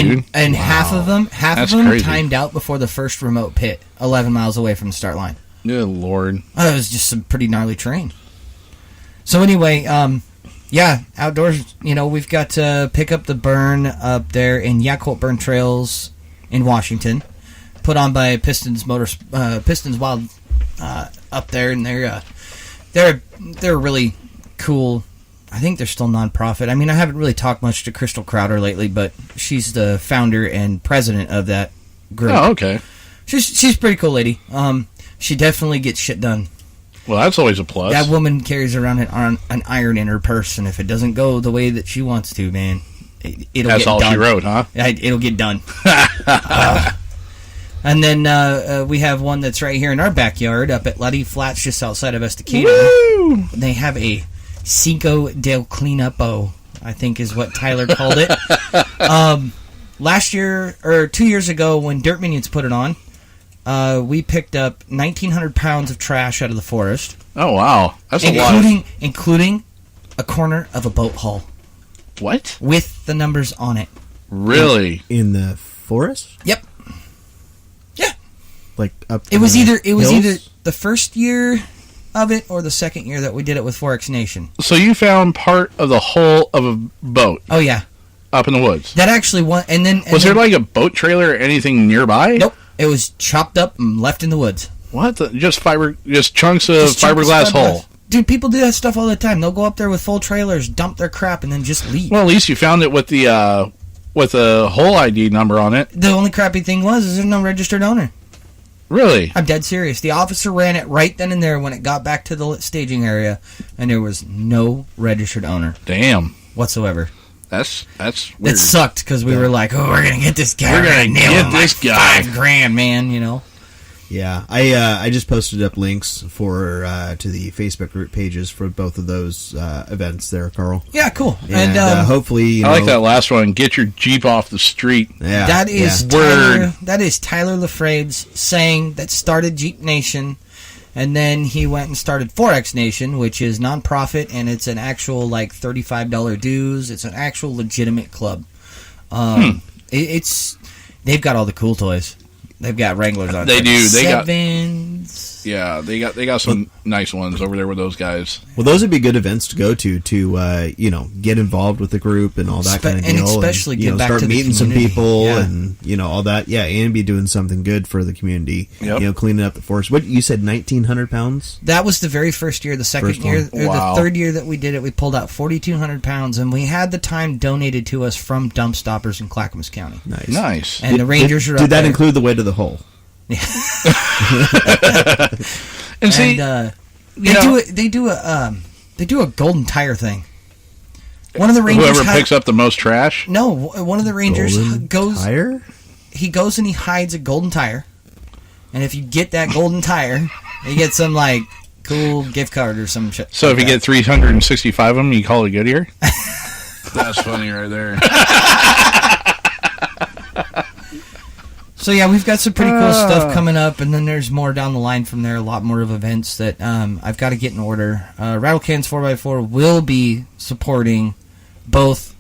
dude. And Wow. half of them crazy. timed out before the first remote pit, 11 miles away from the start line. Good Lord. Oh, it was just some pretty gnarly terrain. So anyway, yeah, outdoors, we've got to pick up the burn up there in Yakult Burn Trails in Washington, put on by Pistons Wild up there, and they're really cool. I think they're still nonprofit. I mean, I haven't really talked much to Crystal Crowder lately, but she's the founder and president of that group. Oh, okay. She's a pretty cool lady. She definitely gets shit done. Well, that's always a plus. That woman carries around an iron in her purse, and if it doesn't go the way that she wants to, man, it'll get done. That's all she wrote, huh? It'll get done. And then we have one that's right here in our backyard up at Luddy Flats, just outside of Estacado. Woo! They have a Cinco del Cleanupo, I think is what Tyler called it. Last year, or 2 years ago, when Dirt Minions put it on, we picked up 1,900 pounds of trash out of the forest. Oh, wow. That's a lot. Including a corner of a boat hull. What? With the numbers on it. Really? In the forest? Yep. Yeah. Like up. It was either hills? the first year of it or the second year that we did it with Forex Nation. So you found part of the hull of a boat? Oh yeah. Up in the woods. That actually won, and then Was there like a boat trailer or anything nearby? Nope. It was chopped up and left in the woods. What? Just chunks of fiberglass hull. Dude, people do that stuff all the time. They'll go up there with full trailers, dump their crap, and then just leave. Well, at least you found it with the hull ID number on it. The only crappy thing is there's no registered owner. Really? I'm dead serious. The officer ran it right then and there when it got back to the staging area, and there was no registered owner. Damn. Whatsoever. That's weird. It sucked because we were like, "Oh, we're gonna get this guy. We're gonna get this guy. $5,000, man." You know. Yeah, I just posted up links for to the Facebook group pages for both of those events there, Carl. Yeah, cool. And hopefully, I like that last one. Get your Jeep off the street. Yeah, that is Word. That is Tyler Lafrade's saying that started Jeep Nation, and then he went and started Forex Nation, which is nonprofit, and it's an actual like $35 dues. It's an actual legitimate club. They've got all the cool toys. They've got Wranglers on. They do. They got Sevens. Yeah, they got some nice ones over there with those guys. Well, those would be good events to go to get involved with the group and all that kind of deal, and especially get back start to the meeting some community. people Yeah. and all that. Yeah, and be doing something good for the community. Yep. Cleaning up the forest. What you said, 1,900 pounds? That was the very first year. The second First year, one. or Wow. the third year that we did it, we pulled out 4,200 pounds, and we had the time donated to us from dump stoppers in Clackamas County. Nice. And the Rangers are up Did that there. include the way to the hole? And see, And, they do a golden tire thing. One of the Rangers whoever picks up the most trash. No, one of the Rangers Golden goes. tire? He goes and he hides a golden tire, and if you get that golden tire, you get some like cool gift card or some shit. So like if you that. get 365 of them, you call it good here? That's funny right there. So yeah, we've got some pretty cool stuff coming up, and then there's more down the line from there. A lot more of events that I've got to get in order. Rattle Cans 4x4 will be supporting both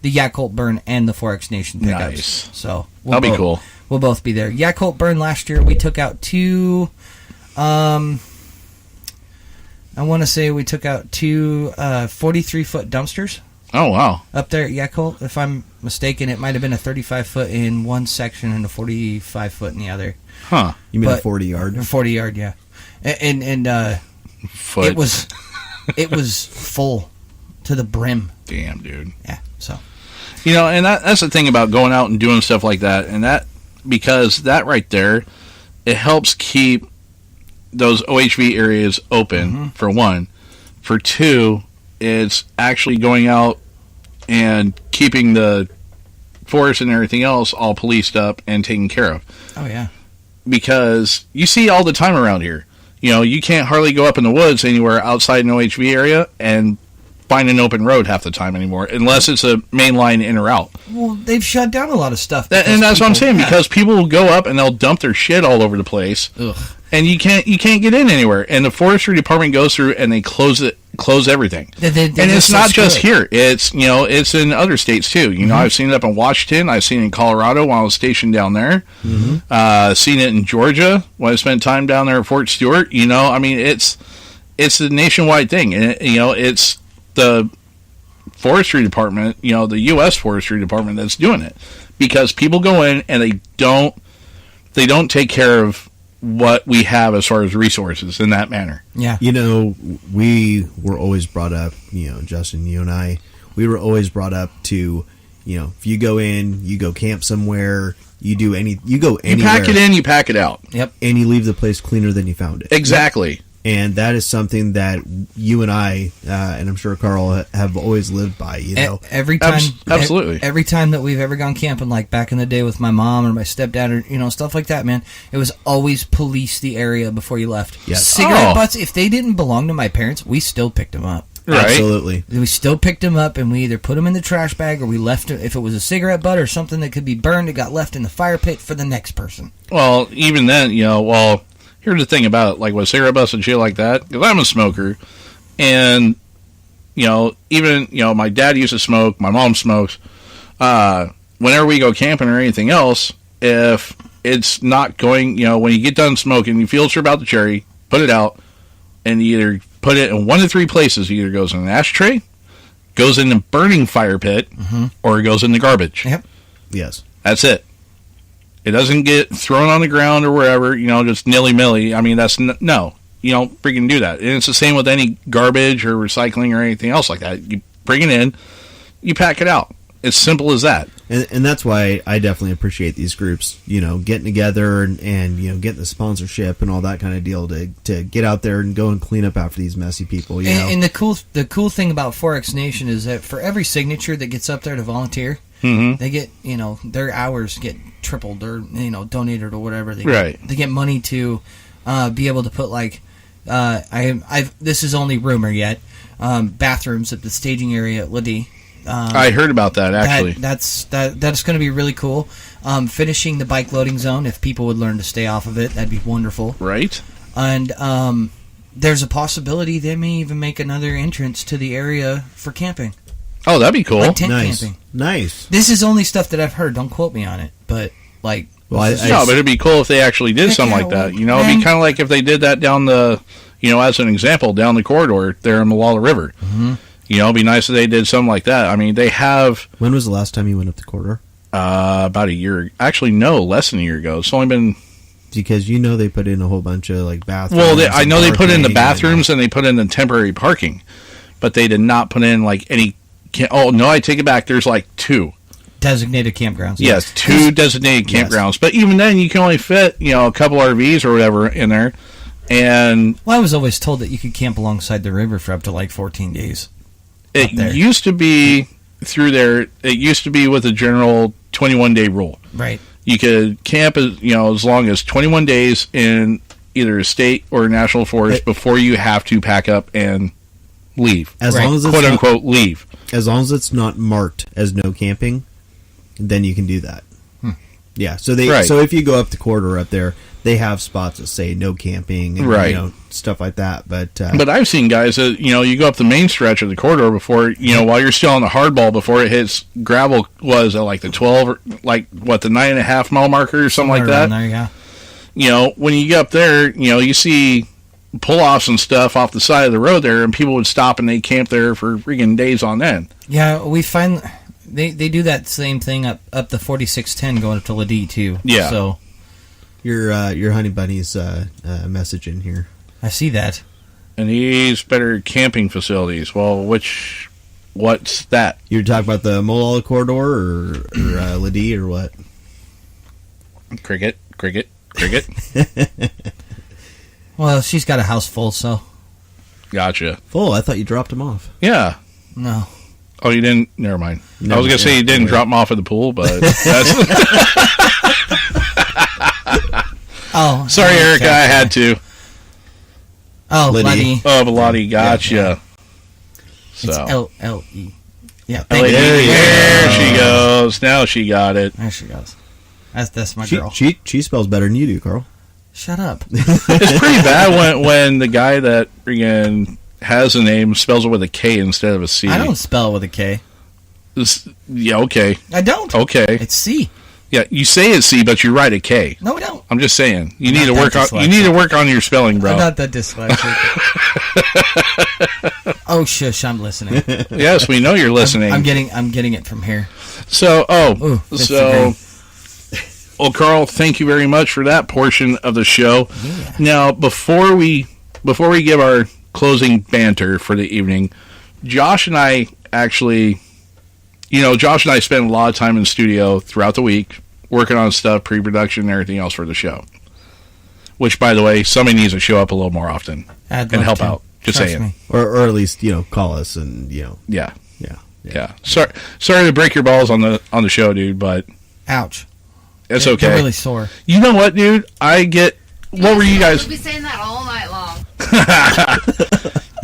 the Yakult Burn and the Forex Nation pickups. Nice. So That'll be cool. We'll both be there. Yakult Burn last year we took out two. I want to say we took out two 43-foot dumpsters. Oh, wow. Up there at Yakult, if I'm mistaken, it might have been a 35-foot in one section and a 45-foot in the other. Huh. You mean a But- 40-yard? 40-yard, yeah. And Foot. it was full to the brim. Damn, dude. Yeah, so. And that's the thing about going out and doing stuff like that. And that, because that right there, it helps keep those OHV areas open, for one. For two, it's actually going out and keeping the forest and everything else all policed up and taken care of. Oh, yeah. Because you see all the time around here. You can't hardly go up in the woods anywhere outside an OHV area and find an open road half the time anymore, unless it's a main line in or out. Well, they've shut down a lot of stuff. And that's what I'm saying, because people will go up and they'll dump their shit all over the place. Ugh. And you can't get in anywhere. And the forestry department goes through and they close it close everything. They're And it's just not such just good. here. It's, it's in other states too. I've seen it up in Washington. I've seen it in Colorado while I was stationed down there. Seen it in Georgia when I spent time down there at Fort Stewart. It's a nationwide thing. And, it's the forestry department, the U.S. Forestry Department that's doing it. Because people go in and they don't take care of what we have as far as resources in that manner. Yeah. We were always brought up, Justin, you and I, we were always brought up to, if you go in, you go camp somewhere, you go anywhere. You pack it in, you pack it out. Yep. And you leave the place cleaner than you found it. Exactly. And that is something that you and I, and I'm sure Carl, have always lived by. Every time, absolutely. Every time that we've ever gone camping, like back in the day with my mom or my stepdad, or stuff like that, man, it was always police the area before you left. Yes. Cigarette butts, if they didn't belong to my parents, we still picked them up. Right. Absolutely. We still picked them up, and we either put them in the trash bag or we left it. If it was a cigarette butt or something that could be burned, it got left in the fire pit for the next person. Well, even then, here's the thing about it, like with cigarette butts and shit like that, because I'm a smoker, and, even, my dad used to smoke, my mom smokes, whenever we go camping or anything else, if it's not going, when you get done smoking, you feel sure about the cherry, put it out, and you either put it in one of three places. It either goes in an ashtray, goes in a burning fire pit, or it goes in the garbage. Yep. Yes. That's it. It doesn't get thrown on the ground or wherever, just nilly-milly. I mean, no. You don't freaking do that. And it's the same with any garbage or recycling or anything else like that. You bring it in, you pack it out. It's simple as that. And that's why I definitely appreciate these groups, getting together and getting the sponsorship and all that kind of deal to get out there and go and clean up after these messy people. And the cool thing about 4X Nation is that for every signature that gets up there to volunteer, they get, their hours get tripled or, donated or whatever. They get money to be able to put, like, this is only rumor yet, bathrooms at the staging area at Liddy. I heard about that, actually. That's going to be really cool. Finishing the bike loading zone, if people would learn to stay off of it, that'd be wonderful. Right. And there's a possibility they may even make another entrance to the area for camping. Oh, that'd be cool. Like tent camping. Nice. This is only stuff that I've heard. Don't quote me on it. But, like... Well, but it'd be cool if they actually did something like that. It'd be kind of like if they did that down the, as an example, down the corridor there in the Walla River. It'd be nice if they did something like that. I mean, they have... When was the last time you went up the corridor? About a year. Actually, no, less than a year ago. It's only been... Because they put in a whole bunch of, like, bathrooms. Well, I know they put in the bathrooms and they put in the temporary parking. But they did not put in, like, any... Oh, no, I take it back. There's, like, 2. Designated campgrounds. Yes, 2 designated campgrounds. Yes. But even then, you can only fit, a couple RVs or whatever in there. And... Well, I was always told that you could camp alongside the river for up to, like, 14 days. It used to be through there. It used to be with a general 21-day rule. Right. You could camp as long as 21 days in either a state or a national forest before you have to pack up and leave. As long as it's quote unquote leave. As long as it's not marked as no camping, then you can do that. Yeah. So so if you go up the corridor up there, they have spots that say no camping and stuff like that. But I've seen guys that you go up the main stretch of the corridor before while you're still on the hardball before it hits gravel was at like the 12 or like the 9.5 mile marker or something like that. There, yeah. When you get up there, you see pull-offs and stuff off the side of the road there, and people would stop and they camp there for freaking days on end. Yeah, we find they do that same thing up the 4610 going up to Ladee too. Yeah. So your honey bunny's message in here. I see that. And he's better camping facilities. Well, what's that? You're talking about the Molalla corridor or Ladee or what? Cricket. Well, she's got a house full, so. Gotcha. Full? I thought you dropped him off. Yeah. No. Oh, you didn't? Never mind. I was going to say you didn't drop him off at the pool, but that's... Oh. Sorry, Erica, I had to. Oh, Lottie. Oh, Lottie, gotcha. Yeah. So. It's L-L-E. Yeah. There she goes. Now she got it. There she goes. That's my girl. She spells better than you do, Carl. Shut up. It's pretty bad when the guy that freaking has a name, spells it with a K instead of a C. I don't spell it with a K. Yeah, okay. I don't. Okay. It's C. Yeah, you say it's C, but you write a K. No, I don't. I'm just saying. You I'm need to work on. You need to work on your spelling, bro. I'm not that dyslexic. Oh, shush! I'm listening. Yes, we know you're listening. I'm getting it from here. So, Ooh, well, Carl, thank you very much for that portion of the show. Yeah. Now, before we give our closing banter for the evening, Josh and I actually, Josh and I spend a lot of time in the studio throughout the week working on stuff, pre-production, and everything else for the show. Which, by the way, somebody needs to show up a little more often and help out. Just Trust saying, me. or at least call us and Yeah. Yeah. Sorry to break your balls on the show, dude, but Ouch. it's okay. They're really sore. You know what, dude? What were you guys? We'll be saying that all night long.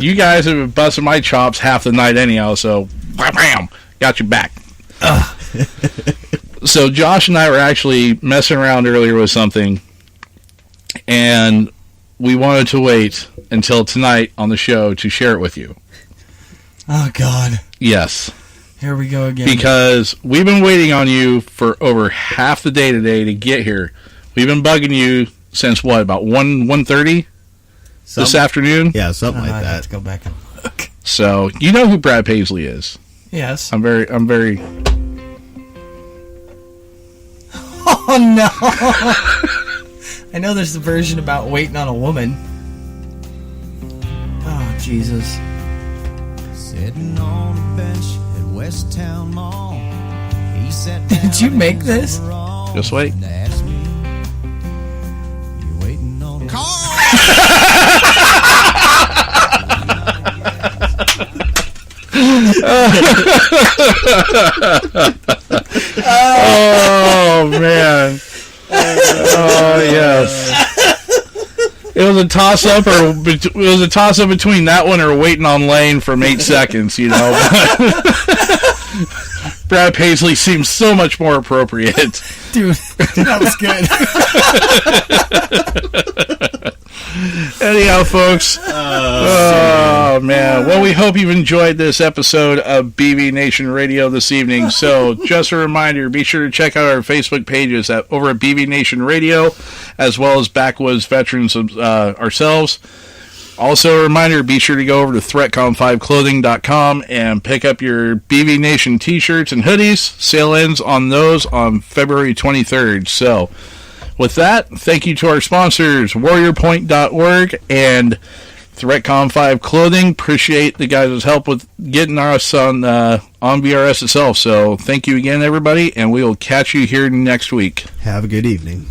You guys have been busting my chops half the night anyhow, so bam, got you back. So Josh and I were actually messing around earlier with something, and we wanted to wait until tonight on the show to share it with you. Oh, God. Yes. Here we go again. Because we've been waiting on you for over half the day today to get here. We've been bugging you since what, about 1:30 this afternoon? Yeah, something like I that. have to go back and look. So, you know who Brad Paisley is. Yes. I'm very Oh, no. I know there's the version about waiting on a woman. Oh, Jesus. Sitting on a bench at West Town Mall. He sat down. Did you make this? Just wait. And asked me, "You waiting on a car?" Oh man! Oh yes. It was a toss up, between that one or waiting on Lane from 8 seconds. Brad Paisley seems so much more appropriate. Dude, that was good. Anyhow, folks. Oh, man. Well, we hope you've enjoyed this episode of BB Nation Radio this evening. So, just a reminder, be sure to check out our Facebook pages over at BB Nation Radio, as well as Backwoods Veterans ourselves. Also, a reminder, be sure to go over to ThreatCom5Clothing.com and pick up your BB Nation t-shirts and hoodies. Sale ends on those on February 23rd. So, with that, thank you to our sponsors, WarriorPoint.org and ThreatCom5 Clothing. Appreciate the guys' help with getting us on VRS itself. So thank you again, everybody, and we will catch you here next week. Have a good evening.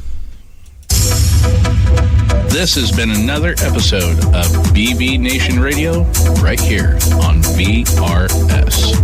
This has been another episode of BB Nation Radio right here on VRS.